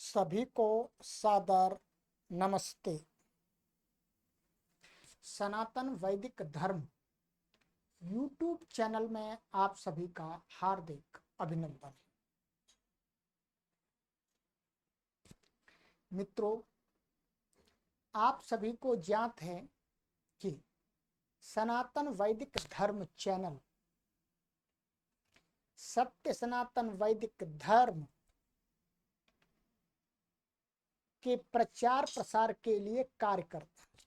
सभी को सादर नमस्ते। सनातन वैदिक धर्म यूट्यूब चैनल में आप सभी का हार्दिक अभिनंदन। मित्रों, आप सभी को ज्ञात है कि सनातन वैदिक धर्म चैनल सत्य सनातन वैदिक धर्म के प्रचार प्रसार के लिए कार्य करता है।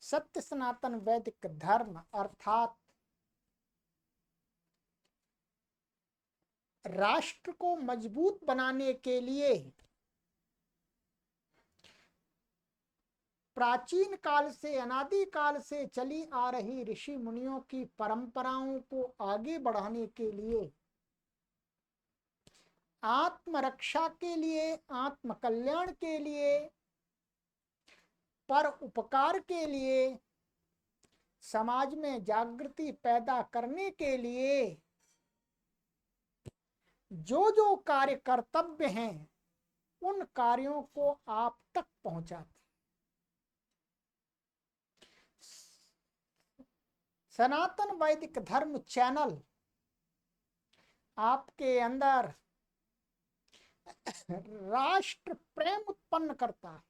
सत्य सनातन वैदिक धर्म अर्थात राष्ट्र को मजबूत बनाने के लिए प्राचीन काल से अनादि काल से चली आ रही ऋषि मुनियों की परंपराओं को आगे बढ़ाने के लिए, आत्मरक्षा के लिए, आत्म कल्याण के लिए, पर उपकार के लिए, समाज में जागृति पैदा करने के लिए जो जो कार्य कर्तव्य हैं उन कार्यों को आप तक पहुंचाते। सनातन वैदिक धर्म चैनल आपके अंदर राष्ट्र प्रेम उत्पन्न करता है,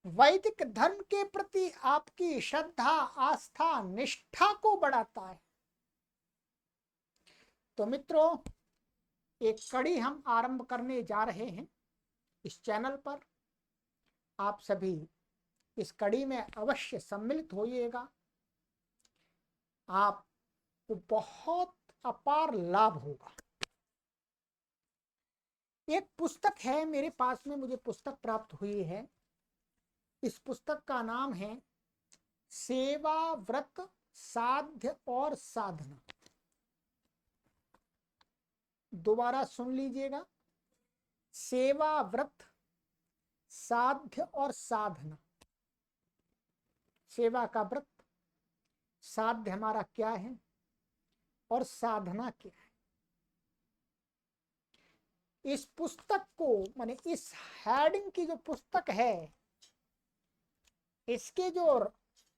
वैदिक धर्म के प्रति आपकी श्रद्धा, आस्था, निष्ठा को बढ़ाता है। तो मित्रों, एक कड़ी हम आरंभ करने जा रहे हैं इस चैनल पर। आप सभी इस कड़ी में अवश्य सम्मिलित होइएगा। आपको बहुत अपार लाभ होगा। एक पुस्तक है मेरे पास में, मुझे पुस्तक प्राप्त हुई है। इस पुस्तक का नाम है सेवा, व्रत, साध्य और साधना। दोबारा सुन लीजिएगा, सेवा, व्रत, साध्य और साधना। सेवा का व्रत, साध्य हमारा क्या है और साधना क्या है। इस पुस्तक को, माने इस हेडिंग की जो पुस्तक है, इसके जो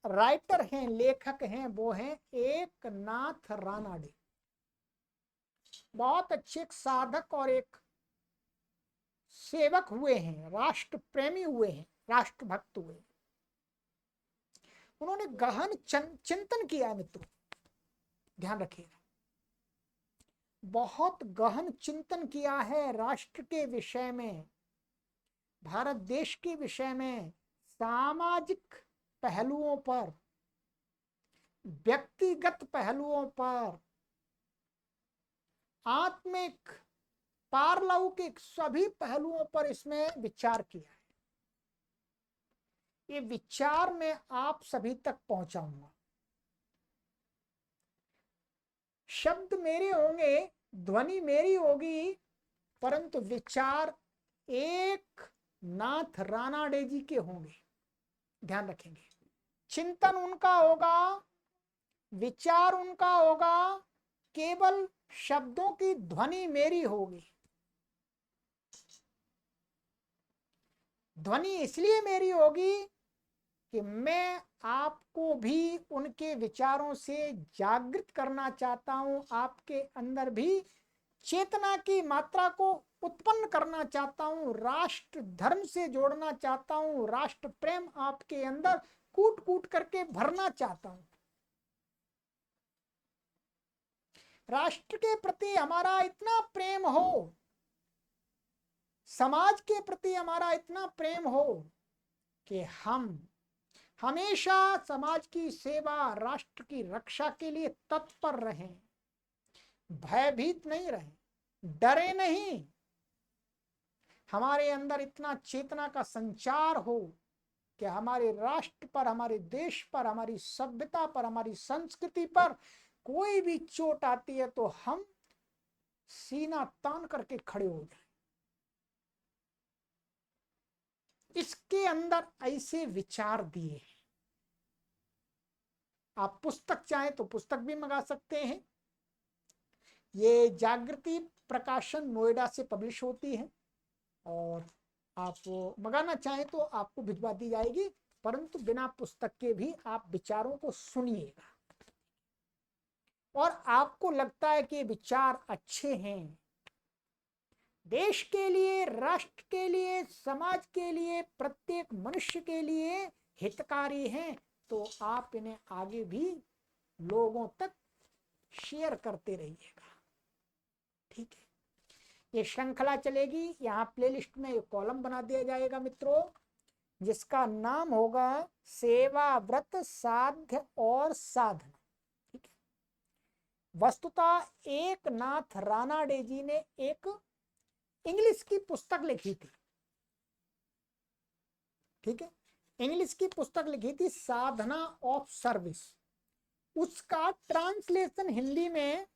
राइटर हैं, लेखक हैं, वो हैं एकनाथ रानाडे। बहुत अच्छे एक साधक और एक सेवक हुए हैं, राष्ट्र प्रेमी हुए हैं, राष्ट्र भक्त हुए। उन्होंने गहन चिंतन किया है मित्रों, ध्यान रखिएगा। बहुत गहन चिंतन किया है राष्ट्र के विषय में, भारत देश के विषय में, सामाजिक पहलुओं पर, व्यक्तिगत पहलुओं पर, आत्मिक, पारलौकिक सभी पहलुओं पर इसमें विचार किया है। ये विचार मैं आप सभी तक पहुंचाऊंगा। शब्द मेरे होंगे, ध्वनि मेरी होगी, परंतु विचार एक नाथ रानाडे जी के होंगे। ध्यान रखेंगे, चिंतन उनका होगा, विचार उनका होगा, केवल शब्दों की ध्वनि मेरी होगी। ध्वनि इसलिए मेरी होगी कि मैं आपको भी उनके विचारों से जागृत करना चाहता हूं, आपके अंदर भी चेतना की मात्रा को उत्पन्न करना चाहता हूं, राष्ट्र धर्म से जोड़ना चाहता हूं, राष्ट्र प्रेम आपके अंदर कूट कूट करके भरना चाहता हूं। राष्ट्र के प्रति हमारा इतना प्रेम हो, समाज के प्रति हमारा इतना प्रेम हो कि हम हमेशा समाज की सेवा, राष्ट्र की रक्षा के लिए तत्पर रहें, भयभीत नहीं रहें, डरे नहीं। हमारे अंदर इतना चेतना का संचार हो कि हमारे राष्ट्र पर, हमारे देश पर, हमारी सभ्यता पर, हमारी संस्कृति पर कोई भी चोट आती है तो हम सीना तान करके खड़े हो जाए। इसके अंदर ऐसे विचार दिए हैं। आप पुस्तक चाहें तो पुस्तक भी मंगा सकते हैं, ये जागृति प्रकाशन नोएडा से पब्लिश होती है और आप मंगाना चाहें तो आपको भिजवा दी जाएगी, परंतु बिना पुस्तक के भी आप विचारों को सुनिएगा और आपको लगता है कि विचार अच्छे हैं, देश के लिए, राष्ट्र के लिए, समाज के लिए, प्रत्येक मनुष्य के लिए हितकारी हैं, तो आप इन्हें आगे भी लोगों तक शेयर करते रहिएगा। ठीक है, ये श्रृंखला चलेगी। यहाँ प्लेलिस्ट में एक कॉलम बना दिया जाएगा मित्रों, जिसका नाम होगा सेवा, व्रत, साध्य और साधना। ठीक है, वस्तुतः एकनाथ रानाडे जी ने एक इंग्लिश की पुस्तक लिखी थी। ठीक है, इंग्लिश की पुस्तक लिखी थी, साधना ऑफ सर्विस। उसका ट्रांसलेशन हिंदी में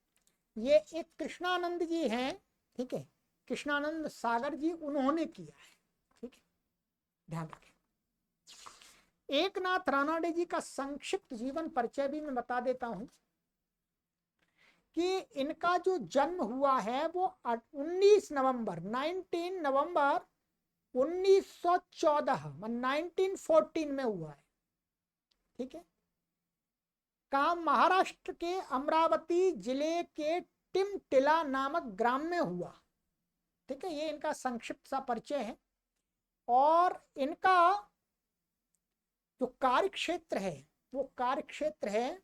ये एक कृष्णानंद जी हैं, ठीक है, कृष्णानंद सागर जी, उन्होंने किया है। ठीक है, ध्यान रखें। एकनाथ रानाडे जी का संक्षिप्त जीवन परिचय भी मैं बता देता हूं कि इनका जो जन्म हुआ है वो 19 नवंबर 1914 1914 में हुआ है। ठीक है, काम महाराष्ट्र के अमरावती जिले के टिमटिला नामक ग्राम में हुआ। ठीक है, ये इनका संक्षिप्त सा परिचय है और इनका जो कार्य क्षेत्र है वो कार्य क्षेत्र है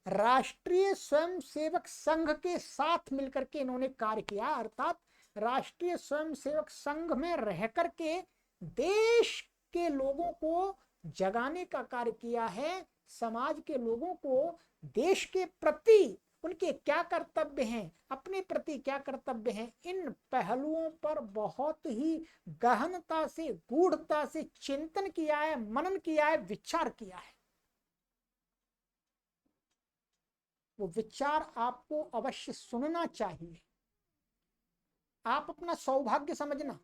राष्ट्रीय स्वयंसेवक संघ के साथ मिलकर के इन्होंने कार्य किया, अर्थात राष्ट्रीय स्वयंसेवक संघ में रह करके देश के लोगों को जगाने का कार्य किया है, समाज के लोगों को देश के प्रति उनके क्या कर्तव्य हैं, अपने प्रति क्या कर्तव्य हैं, इन पहलुओं पर बहुत ही गहनता से, गूढ़ता से चिंतन किया है, मनन किया है, विचार किया है। वो विचार आपको अवश्य सुनना चाहिए। आप अपना सौभाग्य समझना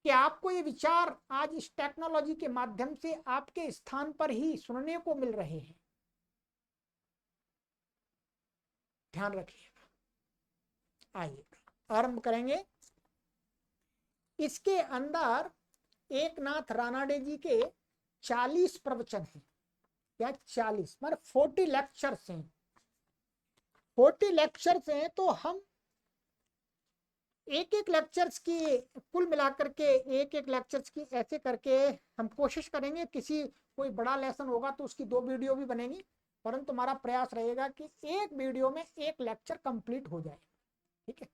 कि आपको ये विचार आज इस टेक्नोलॉजी के माध्यम से आपके स्थान पर ही सुनने को मिल रहे हैं। ध्यान रखिएगा। आइए आरंभ करेंगे। इसके अंदर एकनाथ रानाडे जी के 40 प्रवचन हैं, या 40 मतलब 40 लेक्चर्स हैं। 40 लेक्चर्स हैं तो हम एक एक लेक्चर्स की कुल मिलाकर के एक लेक्चर्स की ऐसे करके हम कोशिश करेंगे। किसी कोई बड़ा लेसन होगा तो उसकी 2 वीडियो भी बनेंगी, परंतु हमारा प्रयास रहेगा कि एक वीडियो में एक लेक्चर कंप्लीट हो जाए। ठीक है,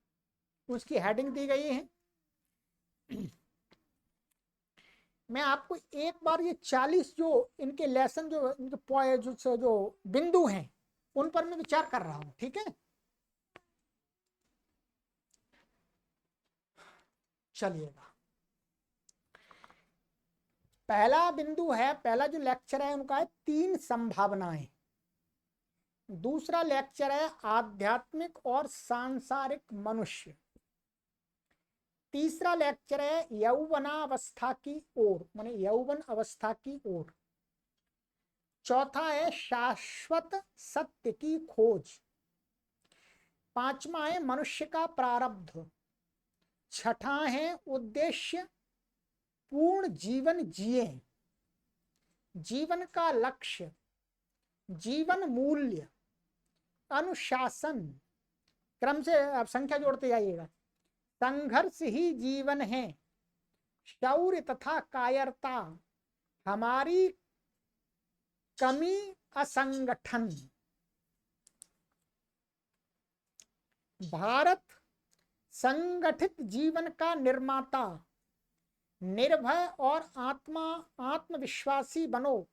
उसकी हेडिंग दी गई है। मैं आपको एक बार ये 40 जो इनके लेसन जो इनके जो बिंदु हैं उन पर मैं विचार कर रहा हूं। ठीक है, चलिएगा। पहला बिंदु है, पहला जो लेक्चर है उनका है 3 संभावनाएं। दूसरा लेक्चर है आध्यात्मिक और सांसारिक मनुष्य। तीसरा लेक्चर है यौवनावस्था की ओर, माने यौवन अवस्था की ओर। चौथा है शाश्वत सत्य की खोज। पांचवा है मनुष्य का प्रारब्ध। छठा है उद्देश्य पूर्ण जीवन जिए, जीवन का लक्ष्य, जीवन मूल्य, अनुशासन, क्रम से आप संख्या जोड़ते जाइएगा। संघर्ष ही जीवन है, शौर्य तथा कायरता, हमारी कमी असंगठन, भारत संगठित जीवन का निर्माता, निर्भय और आत्मविश्वासी बनो,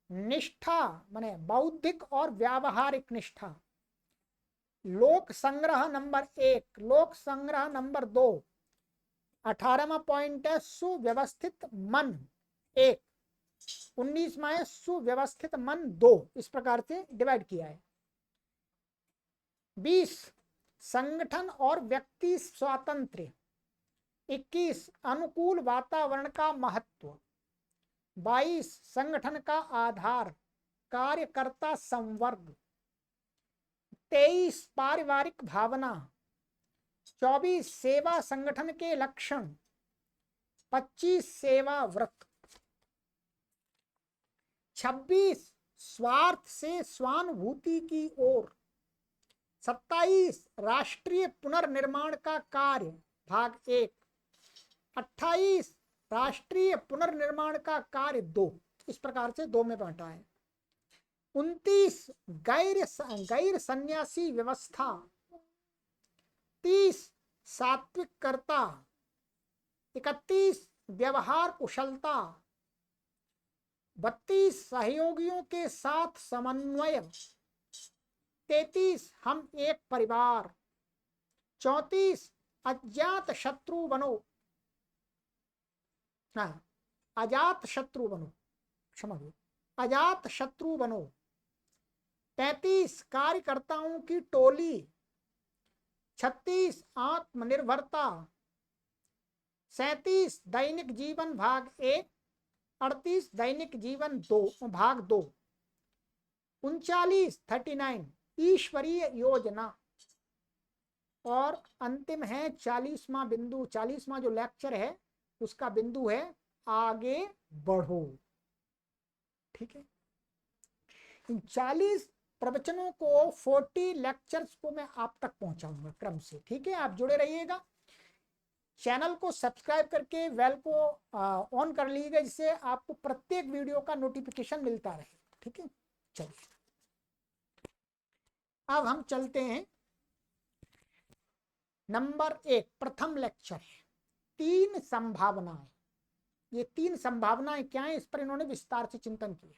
निष्ठा माने बौद्धिक और व्यावहारिक निष्ठा, लोक संग्रह नंबर 1, लोक संग्रह नंबर 2। 18वां पॉइंट है सुव्यवस्थित मन 1, 19वां है सुव्यवस्थित मन 2। इस प्रकार से डिवाइड किया है। 20 संगठन और व्यक्ति स्वातंत्र्य, 21 अनुकूल वातावरण का महत्व, 22 संगठन का आधार कार्यकर्ता संवर्ग, 23 पारिवारिक भावना, 24 सेवा संगठन के लक्षण, 25 सेवा व्रत, 26 स्वार्थ से स्वानुभूति की ओर, 27 राष्ट्रीय पुनर्निर्माण का कार्य भाग 1, 28 राष्ट्रीय पुनर्निर्माण का कार्य 2, इस प्रकार से 2 में बांटा है। 29 गैर सन्यासी व्यवस्था, 30 सात्विकता, 31 व्यवहार कुशलता, 32 सहयोगियों के साथ समन्वय, 33 हम एक परिवार, 34 अज्ञात शत्रु बनो, अजात शत्रु बनो, क्षमा करो, अजात शत्रु बनो, 35 कार्यकर्ताओं की टोली, 36 आत्मनिर्भरता, 37 दैनिक जीवन भाग 1, 38 दैनिक जीवन 2 भाग 2, 39 ईश्वरीय योजना, और अंतिम है 40वां बिंदु। 40वां जो लेक्चर है उसका बिंदु है आगे बढ़ो। ठीक है, इन 40 प्रवचनों को 40 लेक्चर्स को मैं आप तक पहुंचाऊंगा क्रम से। ठीक है, आप जुड़े रहिएगा, चैनल को सब्सक्राइब करके बेल को ऑन कर लीजिएगा, जिससे आपको प्रत्येक वीडियो का नोटिफिकेशन मिलता रहे। ठीक है, चलिए अब हम चलते हैं नंबर 1, प्रथम लेक्चर है 3 संभावनाएं। ये 3 संभावनाएं क्या है, इस पर इन्होंने विस्तार से चिंतन किया।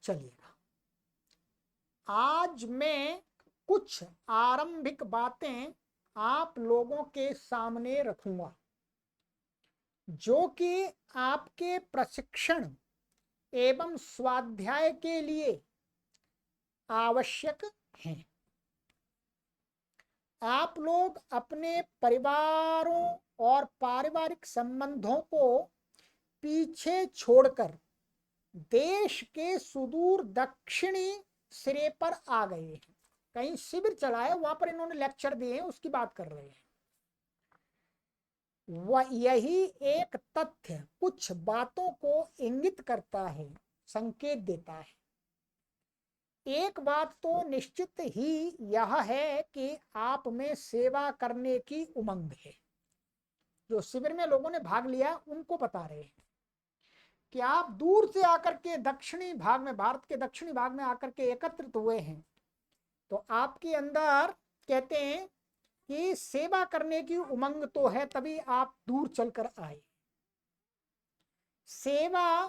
चलिएगा, आज मैं कुछ आरंभिक बातें आप लोगों के सामने रखूंगा जो कि आपके प्रशिक्षण एवं स्वाध्याय के लिए आवश्यक हैं। आप लोग अपने परिवारों और पारिवारिक संबंधों को पीछे छोड़कर देश के सुदूर दक्षिणी सिरे पर आ गए हैं। कहीं शिविर चला है, वहां पर इन्होंने लेक्चर दिए हैं, उसकी बात कर रहे हैं। वह यही एक तथ्य कुछ बातों को इंगित करता है, संकेत देता है। एक बात तो निश्चित ही यह है कि आप में सेवा करने की उमंग है। जो शिविर में लोगों ने भाग लिया उनको बता रहे हैं कि आप दूर से आकर के दक्षिणी भाग में, भारत के दक्षिणी भाग में आकर के एकत्रित हुए हैं, तो आपके अंदर कहते हैं कि सेवा करने की उमंग तो है, तभी आप दूर चलकर आए। सेवा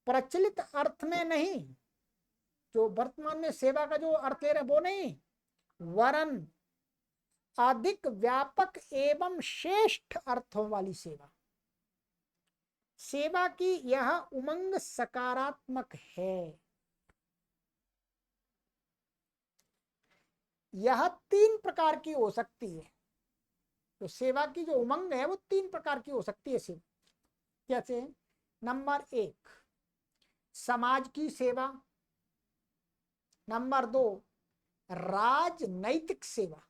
प्रचलित अर्थ में नहीं, जो वर्तमान में सेवा का जो अर्थ ले रहे वो नहीं, वरन अधिक व्यापक एवं श्रेष्ठ अर्थों वाली सेवा। सेवा की यह उमंग सकारात्मक है। यह 3 प्रकार की हो सकती है। तो सेवा की जो उमंग है वो 3 प्रकार की हो सकती है। सेवा कैसे? नंबर 1 समाज की सेवा, नंबर 2 राजनैतिक सेवा,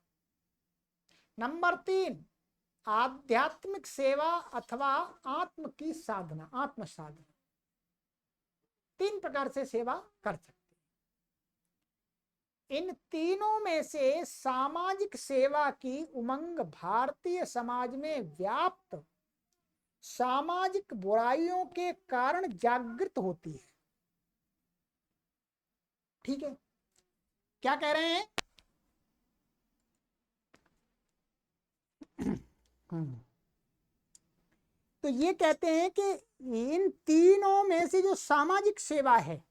नंबर 3 आध्यात्मिक सेवा अथवा आत्म की साधना, आत्म साधना। 3 प्रकार से सेवा कर सकते। इन तीनों में से सामाजिक सेवा की उमंग भारतीय समाज में व्याप्त सामाजिक बुराइयों के कारण जागृत होती है। ठीक है, क्या कह रहे हैं? तो ये कहते हैं कि इन तीनों में से जो सामाजिक सेवा है,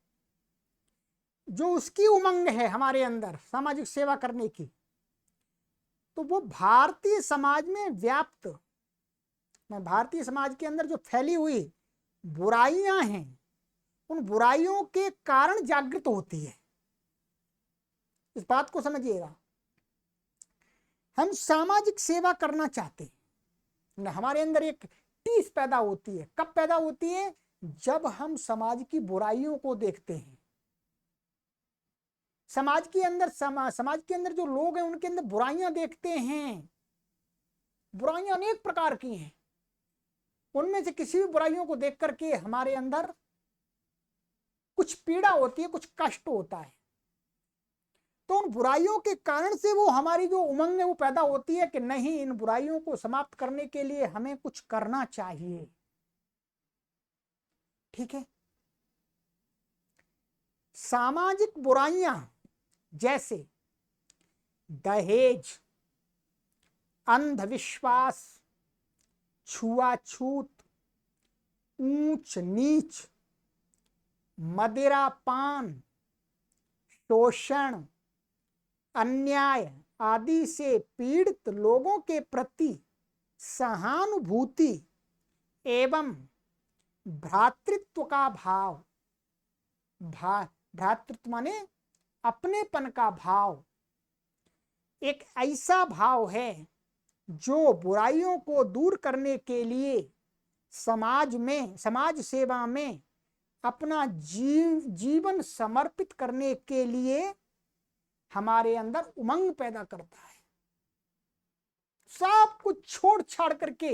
जो उसकी उमंग है हमारे अंदर सामाजिक सेवा करने की, तो वो भारतीय समाज में व्याप्त, भारतीय समाज के अंदर जो फैली हुई बुराइयां हैं, उन बुराइयों के कारण जागृत होती है। इस बात को समझिएगा। हम सामाजिक सेवा करना चाहते हैं, हमारे अंदर एक टीस पैदा होती है। कब पैदा होती है? जब हम समाज की बुराइयों को देखते हैं, समाज के अंदर समाज के अंदर जो लोग हैं उनके अंदर बुराइयां देखते हैं। बुराइयां अनेक प्रकार की हैं, उनमें से किसी भी बुराइयों को देख करके हमारे अंदर कुछ पीड़ा होती है, कुछ कष्ट होता है। तो उन बुराइयों के कारण से वो हमारी जो उमंग है वो पैदा होती है कि नहीं, इन बुराइयों को समाप्त करने के लिए हमें कुछ करना चाहिए। ठीक है। सामाजिक बुराइयां जैसे दहेज, अंधविश्वास, छुआछूत, ऊंच नीच, मदिरापान, शोषण, अन्याय आदि से पीड़ित लोगों के प्रति सहानुभूति एवं भ्रातृत्व का भाव, भ्रातृत्व माने अपनेपन का भाव, एक ऐसा भाव है जो बुराइयों को दूर करने के लिए समाज सेवा में अपना जीवन समर्पित करने के लिए हमारे अंदर उमंग पैदा करता है। सब कुछ छोड़ छाड़ करके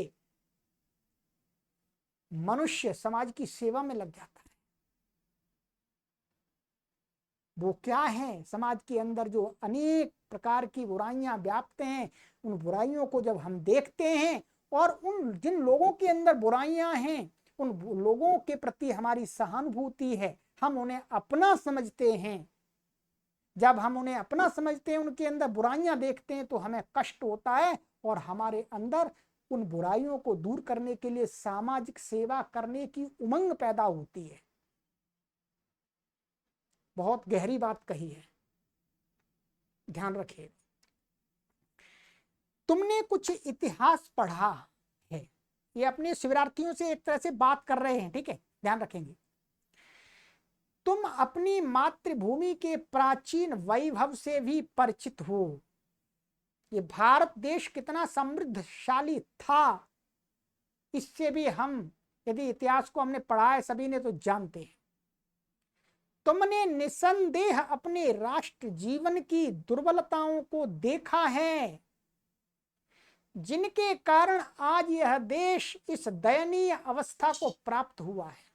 मनुष्य समाज की सेवा में लग जाता है। वो क्या है, समाज के अंदर जो अनेक प्रकार की बुराइयां व्याप्त हैं, उन बुराइयों को जब हम देखते हैं और उन जिन लोगों के अंदर बुराइयां हैं उन लोगों के प्रति हमारी सहानुभूति है, हम उन्हें अपना समझते हैं। जब हम उन्हें अपना समझते हैं, उनके अंदर बुराइयां देखते हैं तो हमें कष्ट होता है और हमारे अंदर उन बुराइयों को दूर करने के लिए सामाजिक सेवा करने की उमंग पैदा होती है। बहुत गहरी बात कही है, ध्यान रखिए। तुमने कुछ इतिहास पढ़ा है, ये अपने शिविरार्थियों से एक तरह से बात कर रहे हैं, ठीक है, ध्यान रखेंगे। तुम अपनी मातृभूमि के प्राचीन वैभव से भी परिचित हो। ये भारत देश कितना समृद्धशाली था, इससे भी हम यदि इतिहास को हमने पढ़ा है सभी ने तो जानते हैं। तुमने निसंदेह अपने राष्ट्र जीवन की दुर्बलताओं को देखा है, जिनके कारण आज यह देश इस दयनीय अवस्था को प्राप्त हुआ है।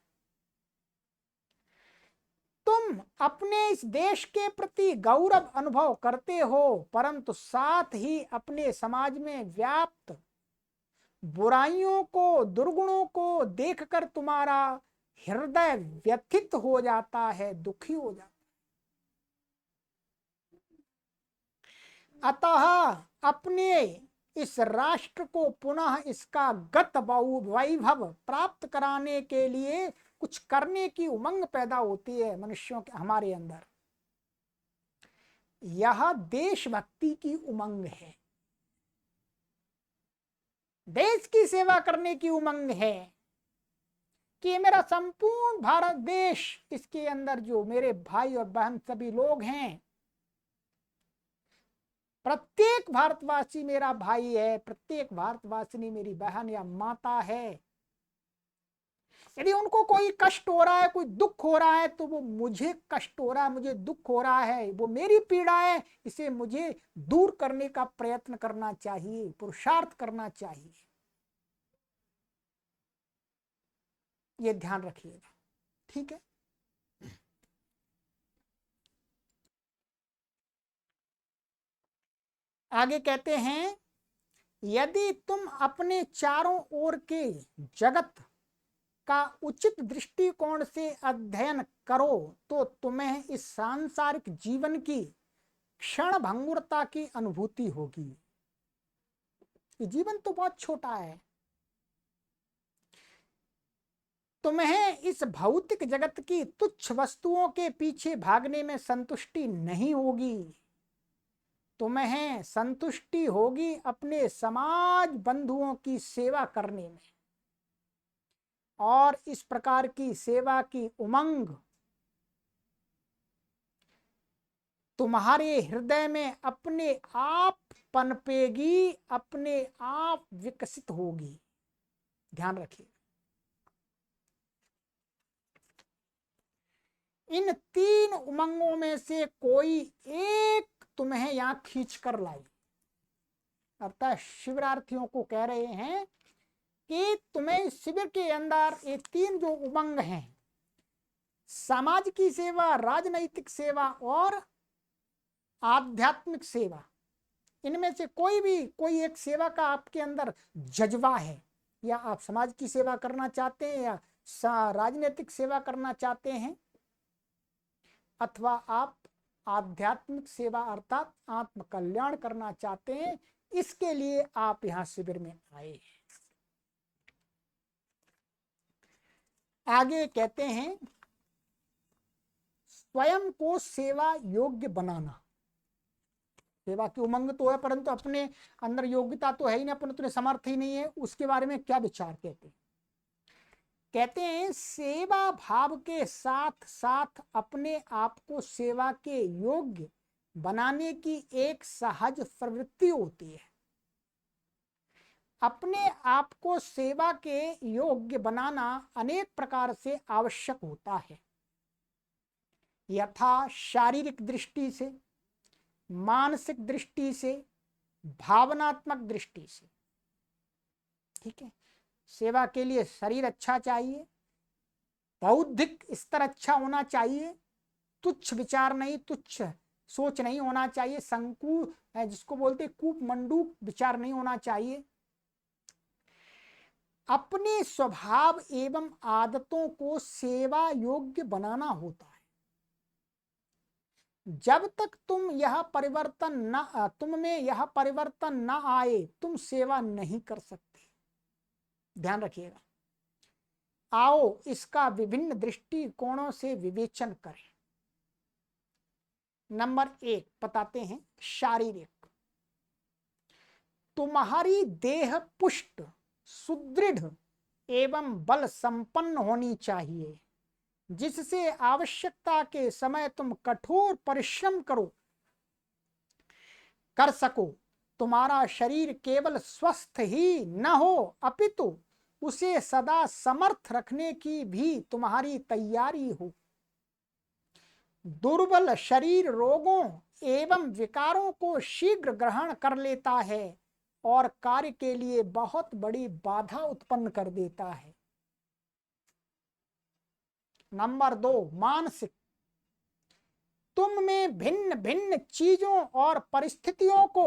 तुम अपने इस देश के प्रति गौरव अनुभव करते हो, परंतु साथ ही अपने समाज में व्याप्त बुराइयों को, दुर्गुणों को देखकर तुम्हारा हृदय व्यथित हो जाता है, दुखी हो जाता है। अतः अपने इस राष्ट्र को पुनः इसका गत वैभव प्राप्त कराने के लिए कुछ करने की उमंग पैदा होती है मनुष्यों के हमारे अंदर। यह देशभक्ति की उमंग है, देश की सेवा करने की उमंग है कि ये मेरा संपूर्ण भारत देश, इसके अंदर जो मेरे भाई और बहन सभी लोग हैं, प्रत्येक भारतवासी मेरा भाई है, प्रत्येक भारतवासिनी मेरी बहन या माता है। यदि उनको कोई कष्ट हो रहा है, कोई दुख हो रहा है, तो वो मुझे कष्ट हो रहा है, मुझे दुख हो रहा है, वो मेरी पीड़ा है, इसे मुझे दूर करने का प्रयत्न करना चाहिए, पुरुषार्थ करना चाहिए। ये ध्यान रखिएगा, ठीक है। आगे कहते हैं, यदि तुम अपने चारों ओर के जगत का उचित दृष्टिकोण से अध्ययन करो तो तुम्हें इस सांसारिक जीवन की क्षण भंगुरता की अनुभूति होगी। ये जीवन तो बहुत छोटा है, तुम्हें इस भौतिक जगत की तुच्छ वस्तुओं के पीछे भागने में संतुष्टि नहीं होगी, तुम्हें संतुष्टि होगी अपने समाज बंधुओं की सेवा करने में। और इस प्रकार की सेवा की उमंग तुम्हारे हृदय में अपने आप पनपेगी, अपने आप विकसित होगी। ध्यान रखिए। इन तीन उमंगों में से कोई एक तुम्हें यहां खींच कर लाई। अर्थात शिविरार्थियों को कह रहे हैं कि तुम्हें शिविर के अंदर ये तीन जो उमंग हैं, समाज की सेवा, राजनैतिक सेवा और आध्यात्मिक सेवा, इनमें से कोई एक सेवा का आपके अंदर जज्बा है, या आप समाज की सेवा करना चाहते हैं, या राजनीतिक सेवा करना चाहते हैं, अथवा आप आध्यात्मिक सेवा अर्थात आत्म कल्याण करना चाहते हैं, इसके लिए आप यहां शिविर में आए हैं। आगे कहते हैं स्वयं को सेवा योग्य बनाना। सेवा की उमंग तो है, परंतु अपने अंदर योग्यता तो है ही नहीं, अपन उतने समर्थ ही नहीं है, उसके बारे में क्या विचार कहते हैं? कहते हैं सेवा भाव के साथ साथ अपने आप को सेवा के योग्य बनाने की एक सहज प्रवृत्ति होती है। अपने आप को सेवा के योग्य बनाना अनेक प्रकार से आवश्यक होता है, यथा शारीरिक दृष्टि से, मानसिक दृष्टि से, भावनात्मक दृष्टि से। ठीक है, सेवा के लिए शरीर अच्छा चाहिए, बौद्धिक स्तर अच्छा होना चाहिए, तुच्छ विचार नहीं, तुच्छ सोच नहीं होना चाहिए, जिसको बोलते कूपमंडूक विचार नहीं होना चाहिए। अपने स्वभाव एवं आदतों को सेवा योग्य बनाना होता है। जब तक तुम में यह परिवर्तन न आए, तुम सेवा नहीं कर सकते। ध्यान रखिएगा। आओ इसका विभिन्न दृष्टिकोणों से विवेचन करें। नंबर 1 बताते हैं शारीरिक। तुम्हारी देह पुष्ट, सुदृढ़ एवं बल संपन्न होनी चाहिए, जिससे आवश्यकता के समय तुम कठोर परिश्रम कर सको। तुम्हारा शरीर केवल स्वस्थ ही न हो, अपितु उसे सदा समर्थ रखने की भी तुम्हारी तैयारी हो। दुर्बल शरीर रोगों एवं विकारों को शीघ्र ग्रहण कर लेता है और कार्य के लिए बहुत बड़ी बाधा उत्पन्न कर देता है। नंबर 2 मानसिक। तुम में भिन्न भिन्न चीजों और परिस्थितियों को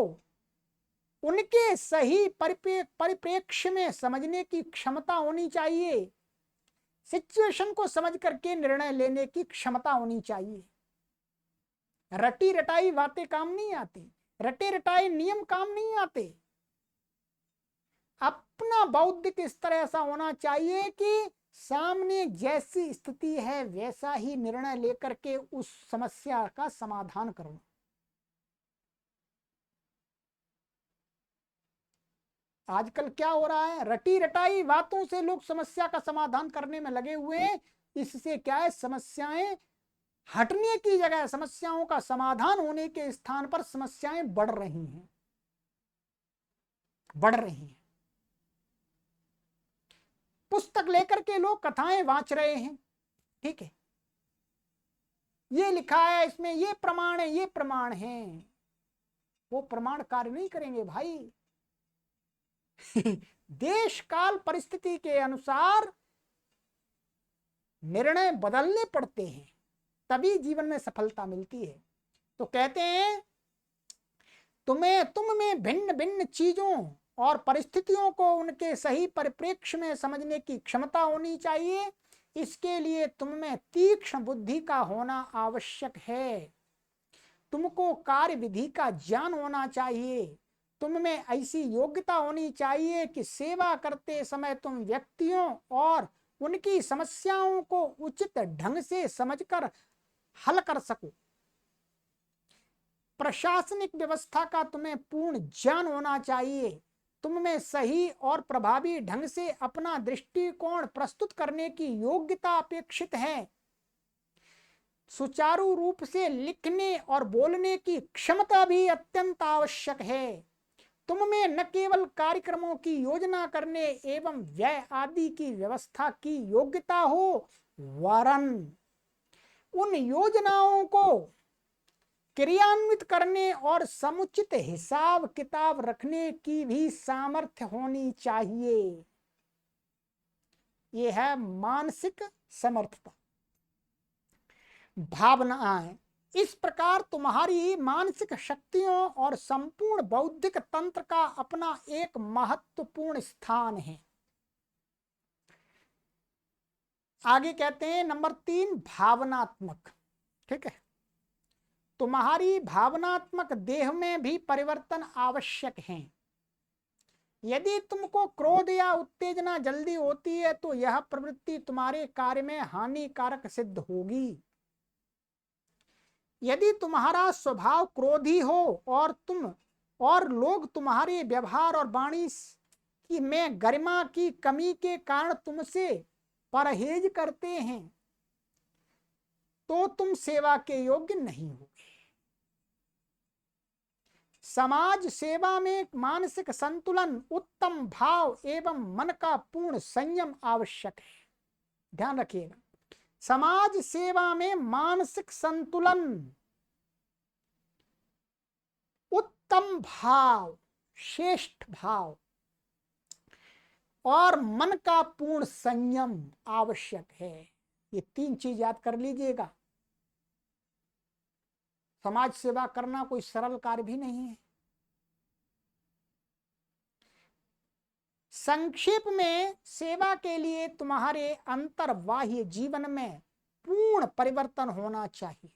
उनके सही परिप्रेक्ष्य में समझने की क्षमता होनी चाहिए। सिचुएशन को समझ करके निर्णय लेने की क्षमता होनी चाहिए। रटी रटाई बातें काम नहीं आती, रटे रटाए नियम काम नहीं आते। अपना बौद्धिक स्तर ऐसा होना चाहिए कि सामने जैसी स्थिति है वैसा ही निर्णय लेकर के उस समस्या का समाधान करो। आजकल क्या हो रहा है, रटी रटाई बातों से लोग समस्या का समाधान करने में लगे हुए हैं। इससे क्या है, समस्याएं हटने की जगह समस्याओं का समाधान होने के स्थान पर समस्याएं बढ़ रही हैं। पुस्तक लेकर के लोग कथाएं वांच रहे हैं। ठीक है, ये लिखा है इसमें, ये प्रमाण है, ये प्रमाण है। वो प्रमाण कार्य नहीं करेंगे भाई। देश काल परिस्थिति के अनुसार निर्णय बदलने पड़ते हैं, तभी जीवन में सफलता मिलती है। तो कहते हैं तुम में भिन्न भिन्न चीजों और परिस्थितियों को उनके सही परिप्रेक्ष्य में समझने की क्षमता होनी चाहिए। इसके लिए तुम में तीक्ष्ण बुद्धि का होना आवश्यक है। तुमको कार्य विधि का ज्ञान होना चाहिए। तुम में ऐसी योग्यता होनी चाहिए कि सेवा करते समय तुम व्यक्तियों और उनकी समस्याओं को उचित ढंग से समझकर हल कर सको। प्रशासनिक व्यवस्था का तुम्हें पूर्ण ज्ञान होना चाहिए। तुम में सही और प्रभावी ढंग से अपना दृष्टिकोण प्रस्तुत करने की योग्यता अपेक्षित है। सुचारू रूप से लिखने और बोलने की क्षमता भी अत्यंत आवश्यक है। तुम में न केवल कार्यक्रमों की योजना करने एवं व्यय आदि की व्यवस्था की योग्यता हो, वरन उन योजनाओं को क्रियान्वित करने और समुचित हिसाब किताब रखने की भी सामर्थ्य होनी चाहिए। यह है मानसिक समर्थता। भावनाएं, इस प्रकार तुम्हारी मानसिक शक्तियों और संपूर्ण बौद्धिक तंत्र का अपना एक महत्वपूर्ण स्थान है। आगे कहते हैं नंबर 3, भावनात्मक। ठीक है, तुम्हारी भावनात्मक देह में भी परिवर्तन आवश्यक है। यदि तुमको क्रोध या उत्तेजना जल्दी होती है तो यह प्रवृत्ति तुम्हारे कार्य में हानिकारक सिद्ध होगी। यदि तुम्हारा स्वभाव क्रोधी हो और लोग तुम्हारे व्यवहार और वाणी की में गरिमा की कमी के कारण तुमसे परहेज करते हैं तो तुम सेवा के योग्य नहीं होगे। समाज सेवा में मानसिक संतुलन, उत्तम भाव एवं मन का पूर्ण संयम आवश्यक है। ध्यान रखिएगा, समाज सेवा में मानसिक संतुलन, उत्तम भाव, श्रेष्ठ भाव और मन का पूर्ण संयम आवश्यक है। ये 3 चीज याद कर लीजिएगा। समाज सेवा करना कोई सरल कार्य भी नहीं है। संक्षेप में, सेवा के लिए तुम्हारे अंतर्बाह्य जीवन में पूर्ण परिवर्तन होना चाहिए।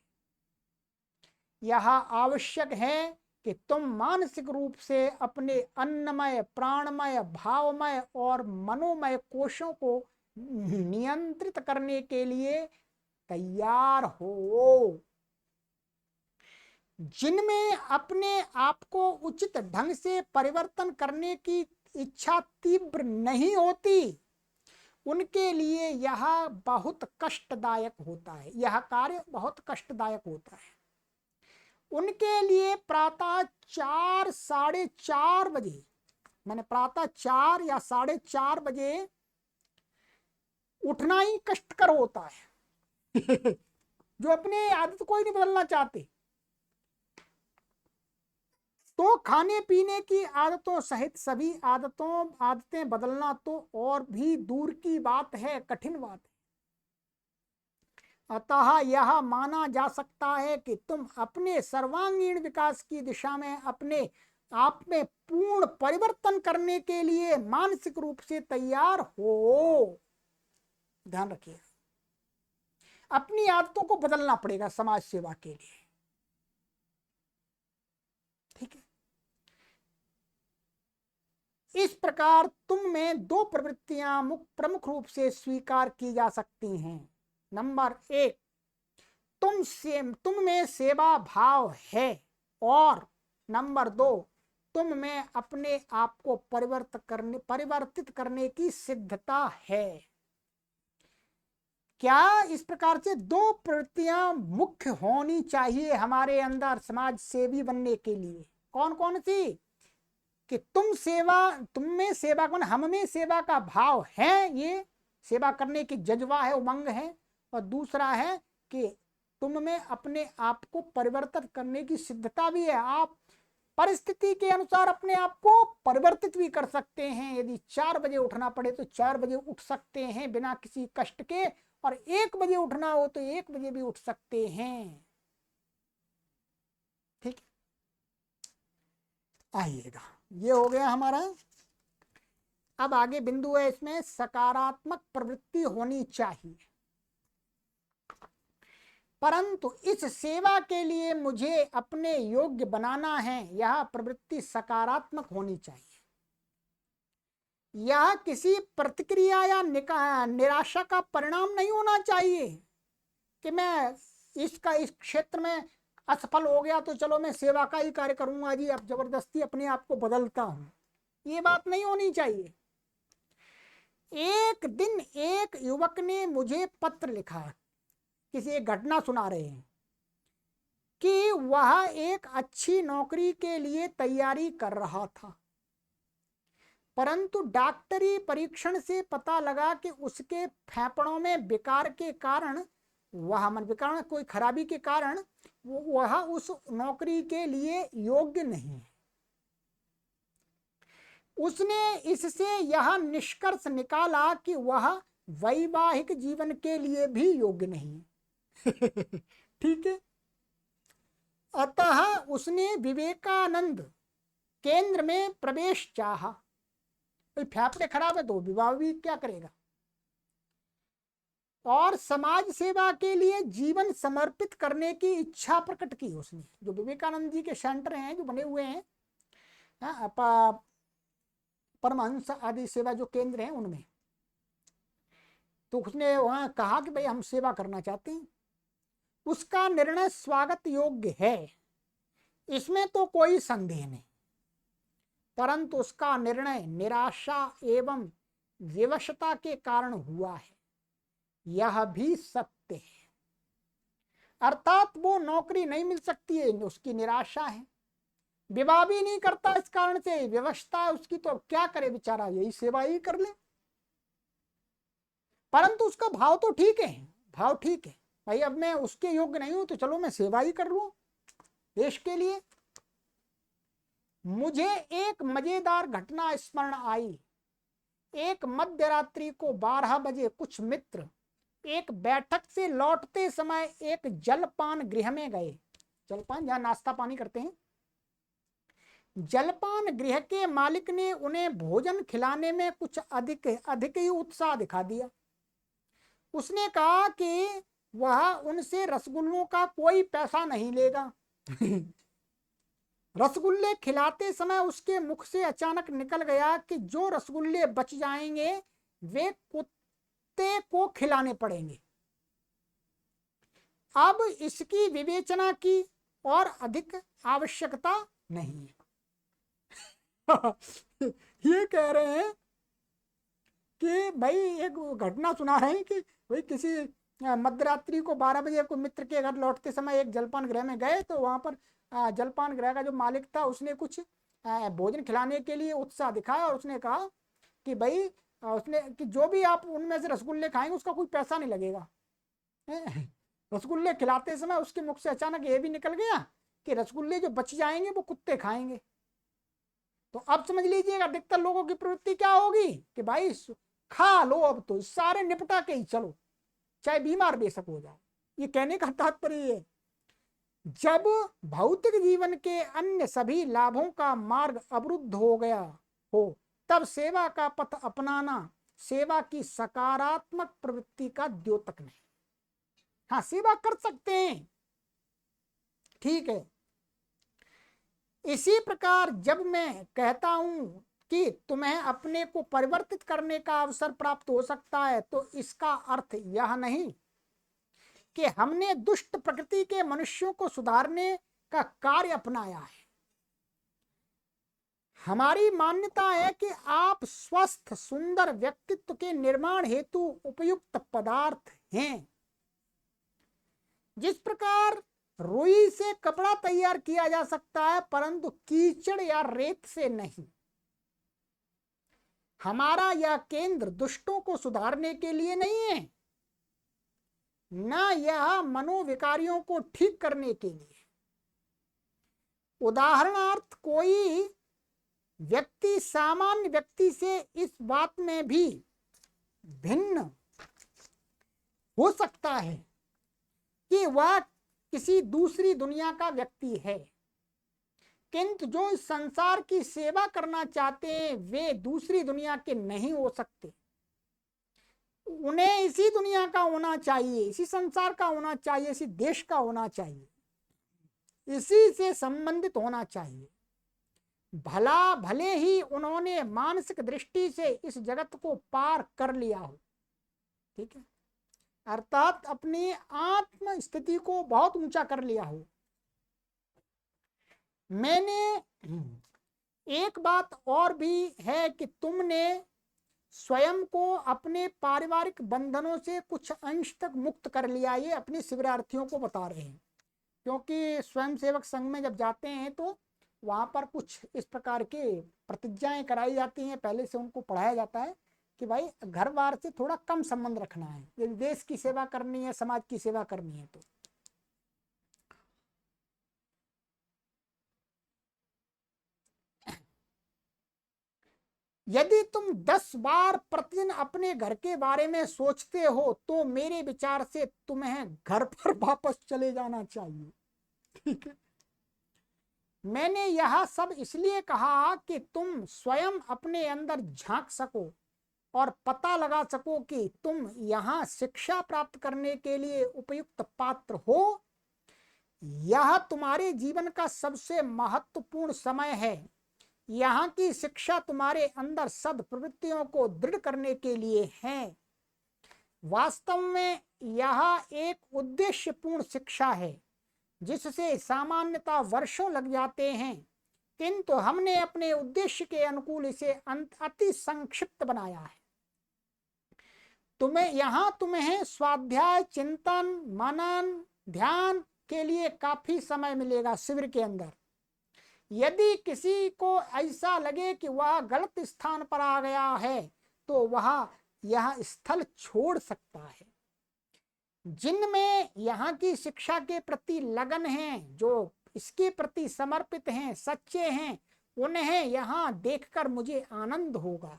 यह आवश्यक है कि तुम मानसिक रूप से अपने अन्नमय, प्राणमय, भावमय और मनोमय कोशों को नियंत्रित करने के लिए तैयार हो। जिनमें अपने आप को उचित ढंग से परिवर्तन करने की इच्छा तीव्र नहीं होती, उनके लिए यह बहुत कष्टदायक होता है। यह कार्य बहुत कष्टदायक होता है। उनके लिए प्रातः 4, 4:30 बजे, मैंने प्रातः 4 या 4:30 बजे उठना ही कष्टकर होता है। जो अपने आदत को ही नहीं बदलना चाहते, तो खाने पीने की आदतों सहित सभी आदतें बदलना तो और भी दूर की बात है, कठिन बात है। अतः यह माना जा सकता है कि तुम अपने सर्वांगीण विकास की दिशा में अपने आप में पूर्ण परिवर्तन करने के लिए मानसिक रूप से तैयार हो। ध्यान रखिए, अपनी आदतों को बदलना पड़ेगा समाज सेवा के लिए। ठीक है, इस प्रकार तुम में 2 प्रवृत्तियां प्रमुख रूप से स्वीकार की जा सकती हैं। नंबर 1, तुम में सेवा भाव है, और नंबर 2, तुम में अपने आप को परिवर्तित करने की सिद्धता है। क्या इस प्रकार से 2 प्रवृत्तियां मुख्य होनी चाहिए हमारे अंदर समाज सेवी बनने के लिए? कौन कौन सी? कि तुम में सेवा, हम में सेवा का भाव है, ये सेवा करने की जज्बा है, उमंग है। और दूसरा है कि तुम में अपने आप को परिवर्तित करने की सिद्धता भी है। आप परिस्थिति के अनुसार अपने आप को परिवर्तित भी कर सकते हैं। यदि 4 बजे उठना पड़े तो 4 बजे उठ सकते हैं बिना किसी कष्ट के, और 1 बजे उठना हो तो 1 बजे भी उठ सकते हैं। ठीक, आइएगा, ये हो गया हमारा। अब आगे बिंदु है इसमें, सकारात्मक प्रवृत्ति होनी चाहिए। परंतु इस सेवा के लिए मुझे अपने योग्य बनाना है, यह प्रवृत्ति सकारात्मक होनी चाहिए। यह किसी प्रतिक्रिया या निराशा का परिणाम नहीं होना चाहिए कि मैं इस क्षेत्र में असफल हो गया तो चलो मैं सेवा का ही कार्य करूंगा जी, अब जबरदस्ती अपने आप को बदलता हूं। ये बात नहीं होनी चाहिए। एक दिन एक युवक ने मुझे पत्र लिखा, किसी एक घटना सुना रहे हैं कि वह एक अच्छी नौकरी के लिए तैयारी कर रहा था, परंतु डॉक्टरी परीक्षण से पता लगा कि उसके फेफड़ों में विकार के कारण वह मन विकर्ण कोई खराबी के कारण वह उस नौकरी के लिए योग्य नहीं है। उसने इससे यह निष्कर्ष निकाला कि वह वैवाहिक जीवन के लिए भी योग्य नहीं है। ठीक है। अतः उसने विवेकानंद केंद्र में प्रवेश चाहा। कोई फेफड़े खराब है तो विवाह भी क्या करेगा, और समाज सेवा के लिए जीवन समर्पित करने की इच्छा प्रकट की उसने। जो विवेकानंद जी के सेंटर हैं जो बने हुए हैं, परमहंस आदि सेवा जो केंद्र हैं उनमें, तो उसने वहां कहा कि भाई हम सेवा करना चाहते हैं। उसका निर्णय स्वागत योग्य है, इसमें तो कोई संदेह नहीं, परंतु उसका निर्णय निराशा एवं विवशता के कारण हुआ है, यह भी सत्य है। अर्थात वो नौकरी नहीं मिल सकती है, उसकी निराशा है, विवाह भी नहीं करता इस कारण से, व्यवस्था है उसकी, तो अब क्या करे बेचारा, यही सेवा ही कर ले। परंतु उसका भाव तो ठीक है, भाव ठीक है, भाई अब मैं उसके योग्य नहीं हूं तो चलो मैं सेवा ही कर लूं देश के लिए। मुझे एक मजेदार घटना स्मरण आई। एक मध्यरात्रि को 12 बजे कुछ मित्र एक बैठक से लौटते समय एक जलपान गृह में गए। जलपान जहां नाश्ता पानी करते हैं। जलपान गृह के मालिक ने उन्हें भोजन खिलाने में कुछ अधिक ही उत्साह दिखा दिया। उसने कहा कि वह उनसे रसगुल्लों का कोई पैसा नहीं लेगा। रसगुल्ले खिलाते समय उसके मुख से अचानक निकल गया कि जो रसगुल्ले बच जाएंगे वे कुत्ते को खिलाने पड़ेंगे। अब इसकी विवेचना की और अधिक आवश्यकता नहीं है। ये कह रहे हैं कि भाई एक घटना सुना रहे हैं कि भाई किसी मध्यरात्रि को 12 बजे को मित्र के घर लौटते समय एक जलपान गृह में गए, तो वहां पर जलपान गृह का जो मालिक था उसने कुछ भोजन खिलाने के लिए उत्साह दिखाया और उसने कहा कि भाई उसने कि जो भी आप उनमें से रसगुल्ले खाएंगे उसका कोई पैसा नहीं लगेगा। रसगुल्ले खिलाते समय उसके मुख से अचानक ये भी निकल गया कि रसगुल्ले जो बच जाएंगे वो कुत्ते खाएंगे। तो अब समझ लीजिएगा अधिकतर लोगों की प्रवृत्ति क्या होगी कि भाई खा लो, अब तो सारे निपटा के ही चलो, चाहे बीमार बेशक हो जाओ। ये कहने का तात्पर्य है, जब भौतिक जीवन के अन्य सभी लाभों का मार्ग अवरुद्ध हो गया हो, तब सेवा का पथ अपनाना सेवा की सकारात्मक प्रवृत्ति का द्योतक नहीं। हाँ, सेवा कर सकते हैं, ठीक है। इसी प्रकार जब मैं कहता हूं कि तुम्हें अपने को परिवर्तित करने का अवसर प्राप्त हो सकता है, तो इसका अर्थ यह नहीं कि हमने दुष्ट प्रकृति के मनुष्यों को सुधारने का कार्य अपनाया है। हमारी मान्यता है कि आप स्वस्थ सुंदर व्यक्तित्व के निर्माण हेतु उपयुक्त पदार्थ हैं। जिस प्रकार रुई से कपड़ा तैयार किया जा सकता है परंतु कीचड़ या रेत से नहीं। हमारा यह केंद्र दुष्टों को सुधारने के लिए नहीं है, न यह मनोविकारियों को ठीक करने के लिए। उदाहरणार्थ कोई व्यक्ति सामान्य व्यक्ति से इस बात में भी भिन्न हो सकता है कि वह किसी दूसरी दुनिया का व्यक्ति है, किंतु जो इस संसार की सेवा करना चाहते हैं वे दूसरी दुनिया के नहीं हो सकते। उन्हें इसी दुनिया का होना चाहिए, इसी संसार का होना चाहिए, इसी देश का होना चाहिए, इसी से संबंधित होना चाहिए। भले ही उन्होंने मानसिक दृष्टि से इस जगत को पार कर लिया हो, ठीक है, अर्थात अपनी आत्म स्थिति को बहुत ऊंचा कर लिया हो। मैंने एक बात और भी है कि तुमने स्वयं को अपने पारिवारिक बंधनों से कुछ अंश तक मुक्त कर लिया। ये अपने शिविरार्थियों को बता रहे हैं, क्योंकि स्वयंसेवक संघ में जब जाते हैं तो वहाँ पर कुछ इस प्रकार के प्रतिज्ञाएं कराई जाती हैं, पहले से उनको पढ़ाया जाता है कि भाई घर बार से थोड़ा कम संबंध रखना है, यदि देश की सेवा करनी है, समाज की सेवा करनी है तो। यदि तुम 10 बार प्रतिदिन अपने घर के बारे में सोचते हो तो मेरे विचार से तुम्हें घर पर वापस चले जाना चाहिए। ठीक है, मैंने यह सब इसलिए कहा कि तुम स्वयं अपने अंदर झांक सको और पता लगा सको कि तुम यहाँ शिक्षा प्राप्त करने के लिए उपयुक्त पात्र हो। यह तुम्हारे जीवन का सबसे महत्वपूर्ण समय है। यहाँ की शिक्षा तुम्हारे अंदर सद्प्रवृत्तियों को दृढ़ करने के लिए है। वास्तव में यह एक उद्देश्यपूर्ण शिक्षा है जिससे सामान्यतः वर्षों लग जाते हैं, किंतु हमने अपने उद्देश्य के अनुकूल इसे अति संक्षिप्त बनाया है। तुम्हें स्वाध्याय, चिंतन, मनन, ध्यान के लिए काफी समय मिलेगा शिविर के अंदर। यदि किसी को ऐसा लगे कि वह गलत स्थान पर आ गया है तो वह यह स्थल छोड़ सकता है। जिनमें यहाँ की शिक्षा के प्रति लगन है, जो इसके प्रति समर्पित हैं, सच्चे हैं, उन्हें यहाँ देखकर मुझे आनंद होगा।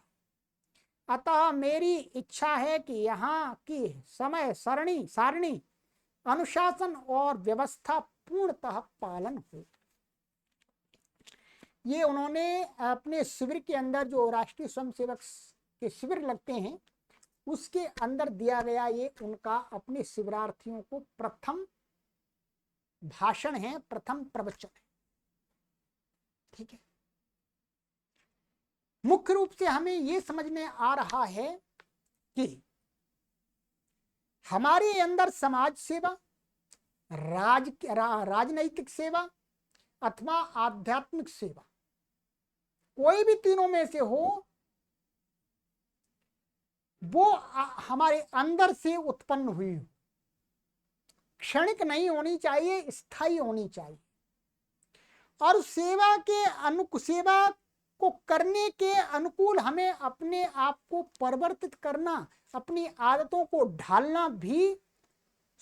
अतः मेरी इच्छा है कि यहाँ की समय सारणी, अनुशासन और व्यवस्था पूर्णतः पालन हो। ये उन्होंने अपने शिविर के अंदर, जो राष्ट्रीय स्वयंसेवक के शिविर लगते हैं उसके अंदर दिया गया ये उनका अपने शिविरार्थियों को प्रथम भाषण है, प्रथम प्रवचन है। ठीक है, मुख्य रूप से हमें ये समझ में आ रहा है कि हमारे अंदर समाज सेवा, राजनैतिक सेवा अथवा आध्यात्मिक सेवा, कोई भी तीनों में से हो, वो हमारे अंदर से उत्पन्न हुई हो, क्षणिक नहीं होनी चाहिए, स्थायी होनी चाहिए। और सेवा को करने के अनुकूल हमें अपने आप को परिवर्तित करना, अपनी आदतों को ढालना भी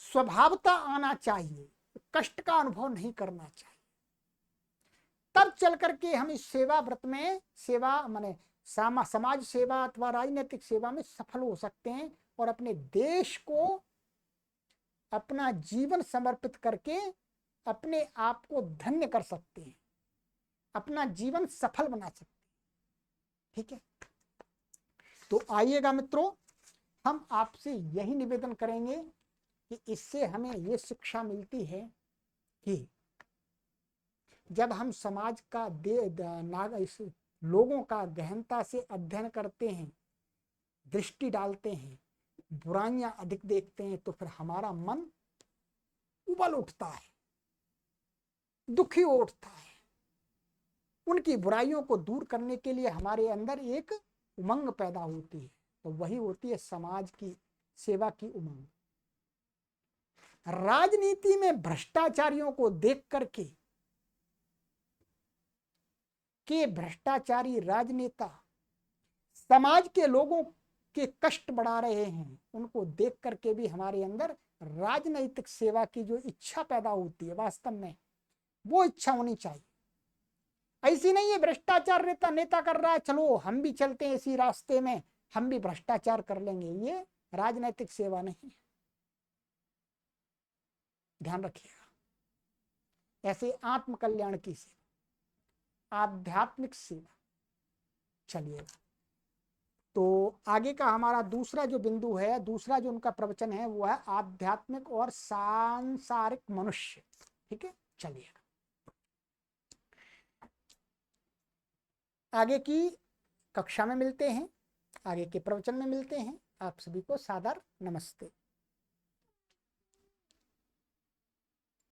स्वभावतः आना चाहिए, कष्ट का अनुभव नहीं करना चाहिए। तब चल करके हम इस सेवा व्रत में, सेवा माने समाज सेवा अथवा राजनीतिक सेवा में सफल हो सकते हैं और अपने देश को अपना जीवन समर्पित करके अपने आप को धन्य कर सकते हैं, अपना जीवन सफल बना सकते हैं। ठीक है, तो आइएगा मित्रों, हम आपसे यही निवेदन करेंगे कि इससे हमें ये शिक्षा मिलती है कि जब हम समाज का लोगों का गहनता से अध्ययन करते हैं, दृष्टि डालते हैं, बुराइयां अधिक देखते हैं, तो फिर हमारा मन उबल उठता है, दुखी उठता है। उनकी बुराइयों को दूर करने के लिए हमारे अंदर एक उमंग पैदा होती है, तो वही होती है समाज की सेवा की उमंग। राजनीति में भ्रष्टाचारियों को देख करके के भ्रष्टाचारी राजनेता समाज के लोगों के कष्ट बढ़ा रहे हैं, उनको देख करके भी हमारे अंदर राजनैतिक सेवा की जो इच्छा पैदा होती है, वास्तव में वो इच्छा होनी चाहिए। ऐसी नहीं है भ्रष्टाचार नेता कर रहा है, चलो हम भी चलते हैं इसी रास्ते में, हम भी भ्रष्टाचार कर लेंगे, ये राजनैतिक सेवा नहीं है, ध्यान रखिएगा। ऐसे आत्म कल्याण की सेवा, आध्यात्मिक सेवा। चलिएगा, तो आगे का हमारा दूसरा जो बिंदु है, दूसरा जो उनका प्रवचन है वो है आध्यात्मिक और सांसारिक मनुष्य। ठीक है, चलिएगा, आगे की कक्षा में मिलते हैं, आगे के प्रवचन में मिलते हैं। आप सभी को सादर नमस्ते।